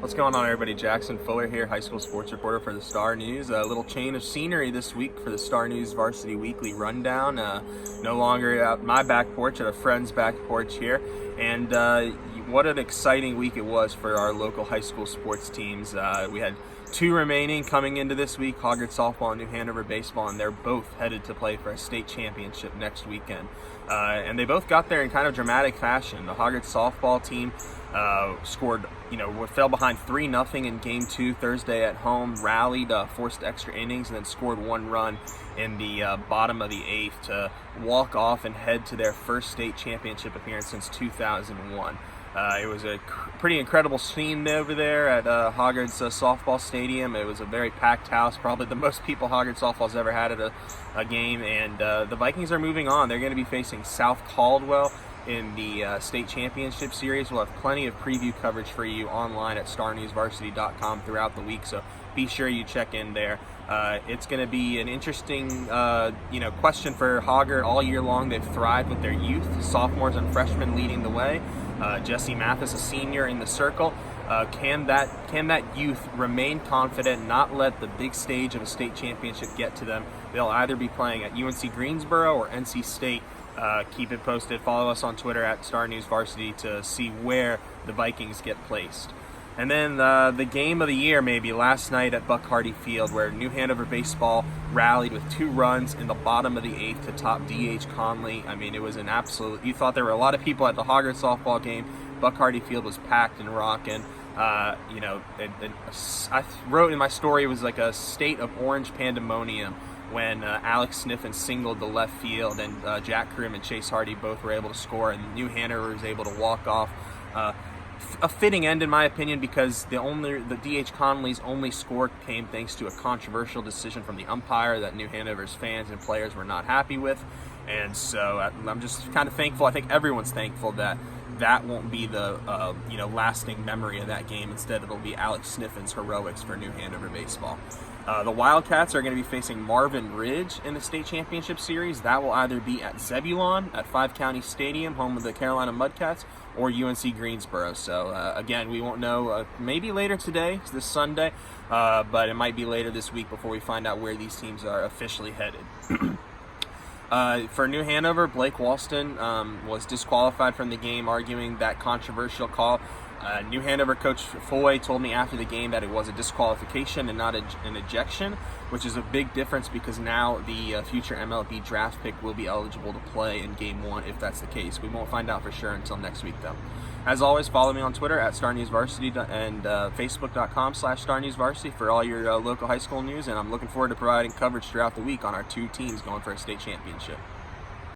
What's going on, everybody? Jackson Fuller here, high school sports reporter for the Star News. A little change of scenery this week for the StarNewsVarsity weekly rundown. No longer at my back porch, at a friend's back porch here. And what an exciting week it was for our local high school sports teams. We had two remaining coming into this week, Hoggard softball and New Hanover baseball, and they're both headed to play for a state championship next weekend. And they both got there in kind of dramatic fashion. The Hoggard softball team scored, fell behind 3-0 in Game 2 Thursday at home, rallied, forced extra innings, and then scored one run in the bottom of the 8th to walk off and head to their first state championship appearance since 2001. It was a pretty incredible scene over there at Hoggard's softball stadium. It was a very packed house, probably the most people Hoggard softball's ever had at a game. And the Vikings are moving on. They're going to be facing South Caldwell in the state championship series. We'll have plenty of preview coverage for you online at StarNewsVarsity.com throughout the week, so be sure you check in there. It's going to be an interesting question for Hoggard all year long. They've thrived with their youth, sophomores and freshmen leading the way. Jesse Mathis, a senior in the circle. Can that youth remain confident, not let the big stage of a state championship get to them? They'll either be playing at UNC Greensboro or NC State. Keep it posted. Follow us on Twitter at StarNewsVarsity to see where the Vikings get placed. And then the game of the year, maybe last night at Buck Hardy Field, where New Hanover baseball rallied with 2 runs in the bottom of the 8th to top D.H. Conley. I mean, it was an absolute. You thought there were a lot of people at the Hoggard softball game. Buck Hardy Field was packed and rocking. I wrote in my story, it was like a state of orange pandemonium when Alex Sniffen singled the left field, and Jack Krim and Chase Hardy both were able to score, and New Hanover was able to walk off. A fitting end, in my opinion, because the D.H. Conley's only score came thanks to a controversial decision from the umpire that New Hanover's fans and players were not happy with. And so I'm just kind of thankful. I think everyone's thankful that won't be the lasting memory of that game. Instead, it'll be Alex Sniffen's heroics for New Hanover baseball. The Wildcats are going to be facing Marvin Ridge in the state championship series. That will either be at Zebulon at Five County Stadium, home of the Carolina Mudcats, or UNC Greensboro. So again, we won't know maybe later today, this Sunday, but it might be later this week before we find out where these teams are officially headed. For New Hanover, Blake Walston was disqualified from the game, arguing that controversial call. New Hanover coach Foy told me after the game that it was a disqualification and not an ejection, which is a big difference because now the future MLB draft pick will be eligible to play in Game 1 if that's the case. We won't find out for sure until next week, though. As always, follow me on Twitter at StarNewsVarsity and Facebook.com/StarNewsVarsity for all your local high school news, and I'm looking forward to providing coverage throughout the week on our 2 teams going for a state championship.